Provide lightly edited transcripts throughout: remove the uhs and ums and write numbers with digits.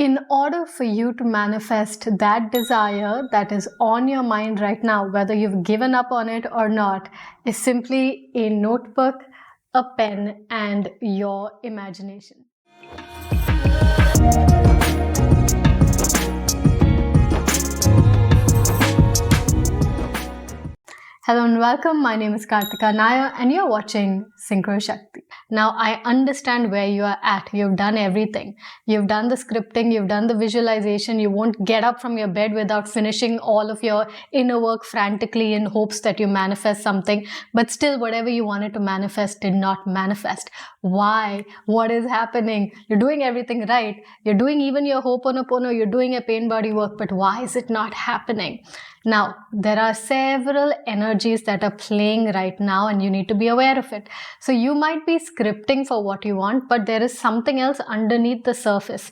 In order for you to manifest that desire that is on your mind right now, whether you've given up on it or not, is simply a notebook, a pen, and your imagination. Hello and welcome. My name is Kartika Nair and you're watching Synchro Shakti. Now, I understand where you are at. You've done everything. You've done the scripting, you've done the visualization. You won't get up from your bed without finishing all of your inner work frantically in hopes that you manifest something. But still, whatever you wanted to manifest did not manifest. Why? What is happening? You're doing everything right. You're doing even your Ho'oponopono, you're doing your pain body work, but why is it not happening? Now, there are several energies that are playing right now and you need to be aware of it. So you might be scripting for what you want, but there is something else underneath the surface.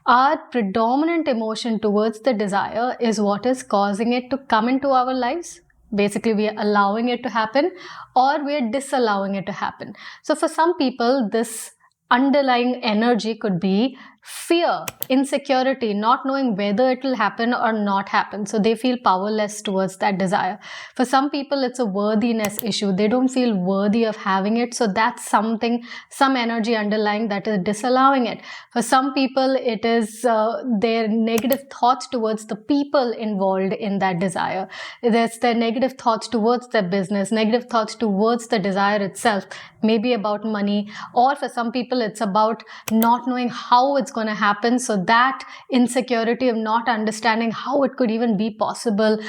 Our predominant emotion towards the desire is what is causing it to come into our lives. Basically, we are allowing it to happen or we are disallowing it to happen. So for some people, this underlying energy could be fear, insecurity, not knowing whether it will happen or not happen. So they feel powerless towards that desire. For some people, it's a worthiness issue. They don't feel worthy of having it. So that's something, some energy underlying that is disallowing it. For some people, it is their negative thoughts towards the people involved in that desire. There's their negative thoughts towards their business, negative thoughts towards the desire itself, maybe about money, or for some people, it's about not knowing how it's going to happen. So that insecurity of not understanding how it could even be possible,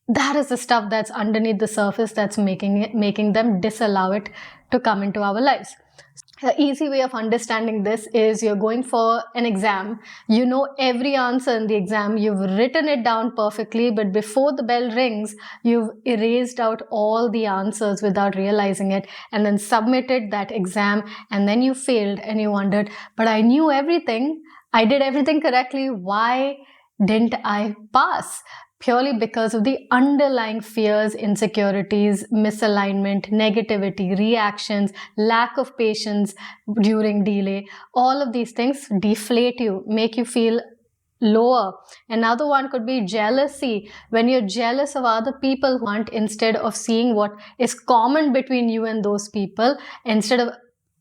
that is the stuff that's underneath the surface that's making them disallow it to come into our lives. The easy way of understanding this is you're going for an exam. You know every answer in the exam. You've written it down perfectly, but before the bell rings, you've erased out all the answers without realizing it and then submitted that exam and then you failed and you wondered, but I knew everything. I did everything correctly. Why didn't I pass? Purely because of the underlying fears, insecurities, misalignment, negativity, reactions, lack of patience during delay. All of these things deflate you, make you feel lower. Another one could be jealousy. When you're jealous of other people who aren't, instead of seeing what is common between you and those people, instead of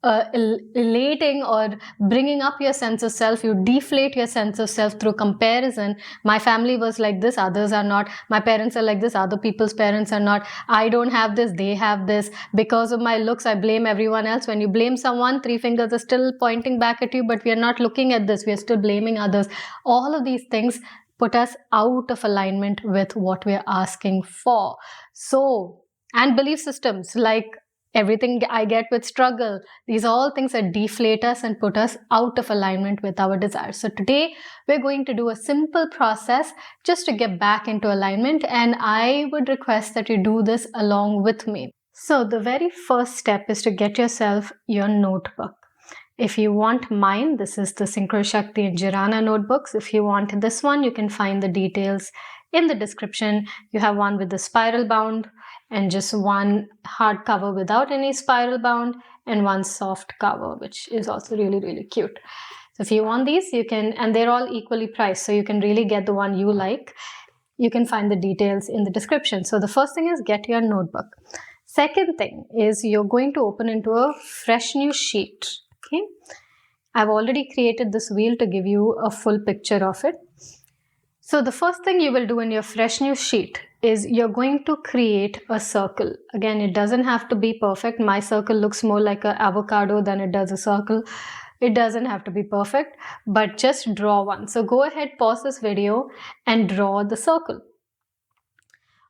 elating or bringing up your sense of self, you deflate your sense of self through comparison. My family was like this, others are not. My parents are like this, other people's parents are not. I don't have this, they have this. Because of my looks, I blame everyone else. When you blame someone, three fingers are still pointing back at you, but we are not looking at this, we are still blaming others. All of these things put us out of alignment with what we are asking for. So, and belief systems like everything I get with struggle. These are all things that deflate us and put us out of alignment with our desires. So today we're going to do a simple process just to get back into alignment, and I would request that you do this along with me. So the very first step is to get yourself your notebook. If you want mine, this is the Synchro Shakti and Jirana notebooks. If you want this one, you can find the details in the description. You have one with the spiral bound and just one hardcover without any spiral bound and one soft cover, which is also really, really cute. So if you want these, you can, and they're all equally priced, so you can really get the one you like. You can find the details in the description. So the first thing is get your notebook. Second thing is you're going to open into a fresh new sheet. Okay, I've already created this wheel to give you a full picture of it. So the first thing you will do in your fresh new sheet is you're going to create a circle. Again, it doesn't have to be perfect. My circle looks more like an avocado than it does a circle. It doesn't have to be perfect, but just draw one. So go ahead, pause this video and draw the circle.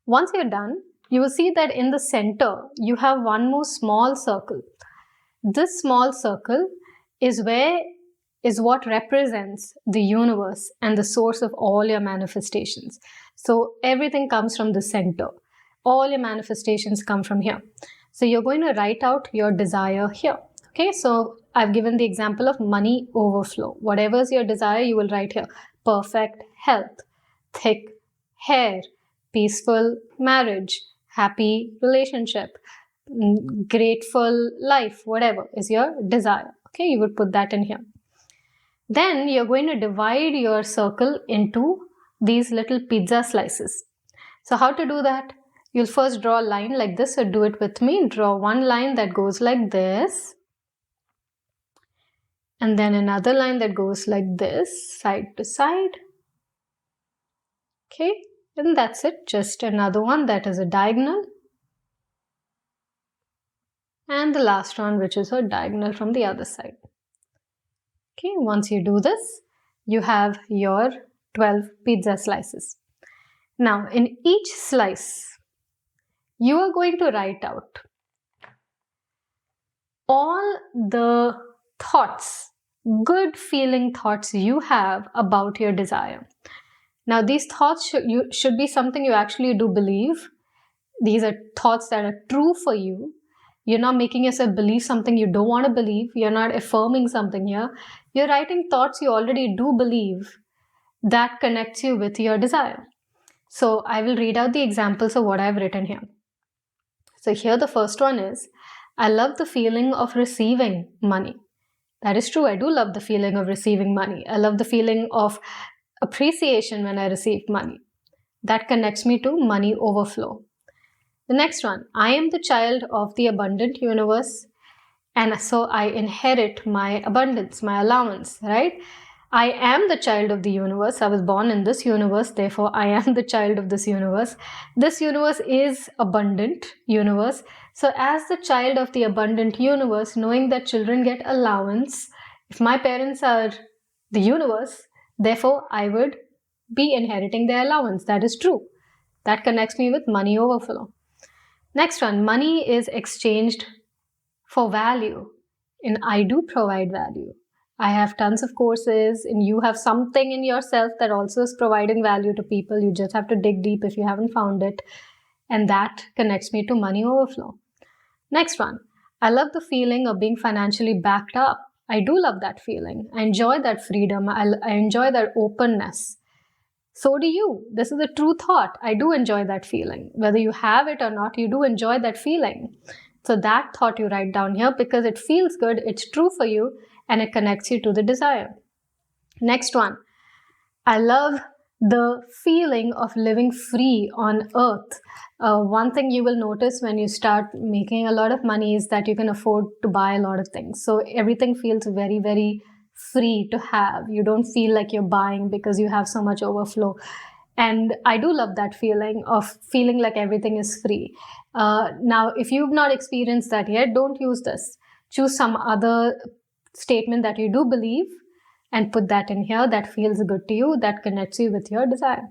Once you're done, you will see that in the center, you have one more small circle. This small circle is what represents the universe and the source of all your manifestations. So everything comes from the center. All your manifestations come from here. So you're going to write out your desire here. Okay, so I've given the example of money overflow. Whatever is your desire, you will write here. Perfect health, thick hair, peaceful marriage, happy relationship, grateful life, whatever is your desire. Okay, you would put that in here. Then you're going to divide your circle into these little pizza slices. So how to do that? You'll first draw a line like this, so do it with me. Draw one line that goes like this, and then another line that goes like this, side to side. Okay, and that's it. Just another one that is a diagonal, and the last one which is a diagonal from the other side. Okay, once you do this, you have your 12 pizza slices. Now, in each slice, you are going to write out all the thoughts, good feeling thoughts you have about your desire. Now, these thoughts should be something you actually do believe. These are thoughts that are true for you. You're not making yourself believe something you don't want to believe. You're not affirming something here. You're writing thoughts you already do believe that connects you with your desire. So I will read out the examples of what I've written here. So here the first one is, I love the feeling of receiving money. That is true. I do love the feeling of receiving money. I love the feeling of appreciation when I receive money. That connects me to money overflow. The next one, I am the child of the abundant universe, and so I inherit my abundance, my allowance, right? I am the child of the universe. I was born in this universe, therefore I am the child of this universe. This universe is abundant universe. So as the child of the abundant universe, knowing that children get allowance, if my parents are the universe, therefore I would be inheriting their allowance. That is true. That connects me with money overflow. Next one, money is exchanged for value, and I do provide value. I have tons of courses, and you have something in yourself that also is providing value to people. You just have to dig deep if you haven't found it, and that connects me to money overflow. Next one, I love the feeling of being financially backed up. I do love that feeling. I enjoy that freedom. I enjoy that openness. So do you. This is a true thought. I do enjoy that feeling. Whether you have it or not, you do enjoy that feeling. So that thought you write down here because it feels good, it's true for you, and it connects you to the desire. Next one, I love the feeling of living free on earth. One thing you will notice when you start making a lot of money is that you can afford to buy a lot of things. So everything feels very, very free to have. You don't feel like you're buying because you have so much overflow. And I do love that feeling of feeling like everything is free. Now, if you've not experienced that yet, don't use this. Choose some other statement that you do believe and put that in here that feels good to you, that connects you with your desire.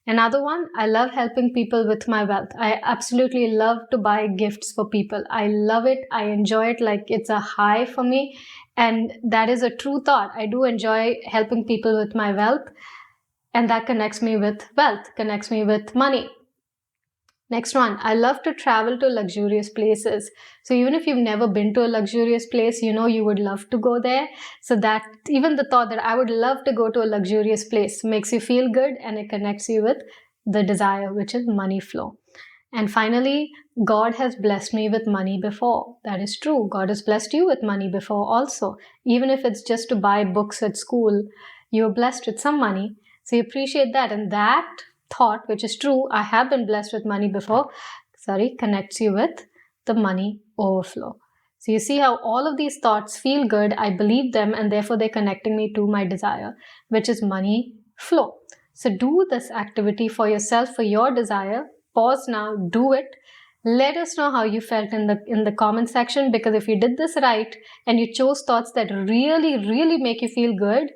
Another one, I love helping people with my wealth. I absolutely love to buy gifts for people. I love it. I enjoy it like it's a high for me. And that is a true thought. I do enjoy helping people with my wealth. And that connects me with wealth, connects me with money. Next one, I love to travel to luxurious places. So even if you've never been to a luxurious place, you know you would love to go there. So that even the thought that I would love to go to a luxurious place makes you feel good, and it connects you with the desire, which is money flow. And finally, God has blessed me with money before. That is true. God has blessed you with money before also. Even if it's just to buy books at school, you're blessed with some money. So you appreciate that. And that thought, which is true, I have been blessed with money before, connects you with the money overflow. So you see how all of these thoughts feel good, I believe them, and therefore they're connecting me to my desire, which is money flow. So do this activity for yourself, for your desire. Pause now, do it. Let us know how you felt in the comment section, because if you did this right and you chose thoughts that really, really make you feel good,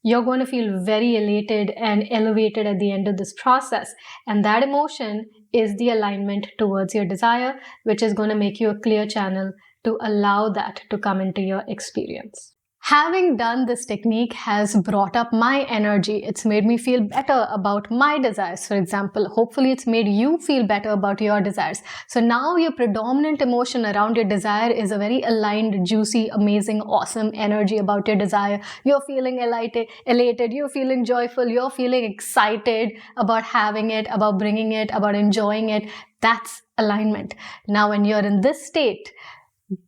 you're going to feel very elated and elevated at the end of this process. And that emotion is the alignment towards your desire, which is going to make you a clear channel to allow that to come into your experience. Having done this technique has brought up my energy. It's made me feel better about my desires, for example. Hopefully, it's made you feel better about your desires. So now your predominant emotion around your desire is a very aligned, juicy, amazing, awesome energy about your desire. You're feeling elated, you're feeling joyful, you're feeling excited about having it, about bringing it, about enjoying it. That's alignment. Now, when you're in this state,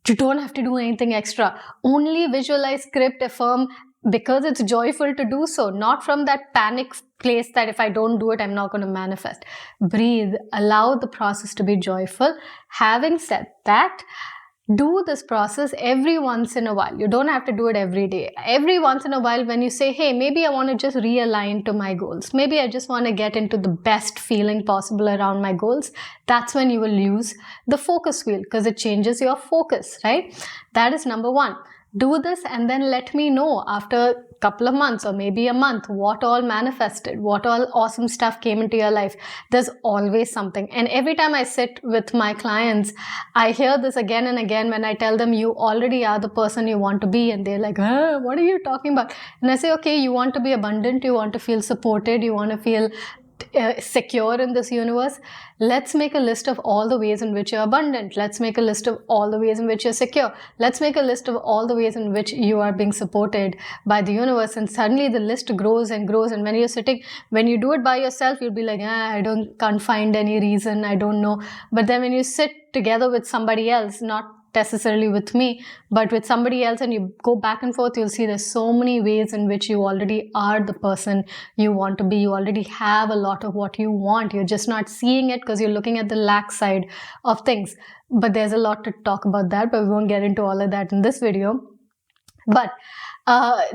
you don't have to do anything extra. Only visualize, script, affirm, because it's joyful to do so, not from that panic place that if I don't do it, I'm not going to manifest. Breathe, allow the process to be joyful. Having said that, do this process every once in a while. You don't have to do it every day. Every once in a while, when you say, hey, maybe I want to just realign to my goals. Maybe I just want to get into the best feeling possible around my goals. That's when you will use the focus wheel, because it changes your focus, right? That is number one. Do this and then let me know after a couple of months or maybe a month what all manifested, what all awesome stuff came into your life. There's always something. And every time I sit with my clients, I hear this again and again when I tell them you already are the person you want to be, and they're like, what are you talking about? And I say, okay, you want to be abundant, you want to feel supported, you want to feel secure in this universe. Let's make a list of all the ways in which you're abundant. Let's make a list of all the ways in which you're secure. Let's make a list of all the ways in which you are being supported by the universe. And suddenly the list grows and grows. And when you're sitting, when you do it by yourself, you'll be like, can't find any reason, I don't know. But then when you sit together with somebody else, not necessarily with me, but with somebody else, and you go back and forth, you'll see there's so many ways in which you already are the person you want to be. You already have a lot of what you want. You're just not seeing it because you're looking at the lack side of things. But there's a lot to talk about that, but we won't get into all of that in this video. But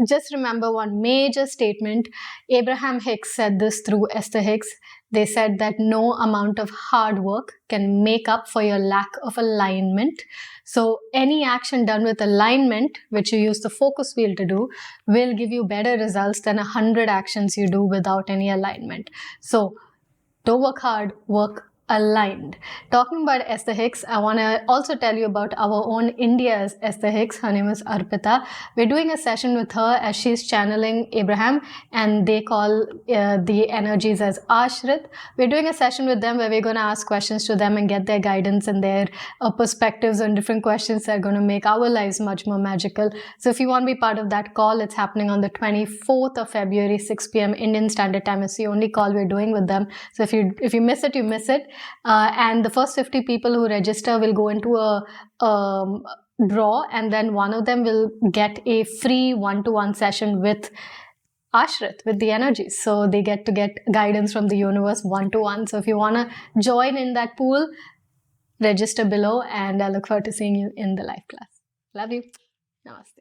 just remember one major statement. Abraham Hicks said this through Esther Hicks. They said that no amount of hard work can make up for your lack of alignment. So any action done with alignment, which you use the focus wheel to do, will give you better results than 100 actions you do without any alignment. So don't work hard, work aligned. Talking about Esther Hicks, I want to also tell you about our own India's Esther Hicks. Her name is Arpita. We're doing a session with her as she's channeling Abraham, and they call the energies as Ashrit. We're doing a session with them where we're going to ask questions to them and get their guidance and their perspectives on different questions that are going to make our lives much more magical. So if you want to be part of that call, it's happening on the 24th of February, 6 p.m. Indian Standard Time. It's the only call we're doing with them. So if you miss it, you miss it. And the first 50 people who register will go into a draw, and then one of them will get a free one-to-one session with Ashrit, with the energies. So they get to get guidance from the universe one-to-one. So if you want to join in that pool, register below, and I look forward to seeing you in the live class. Love you. Namaste.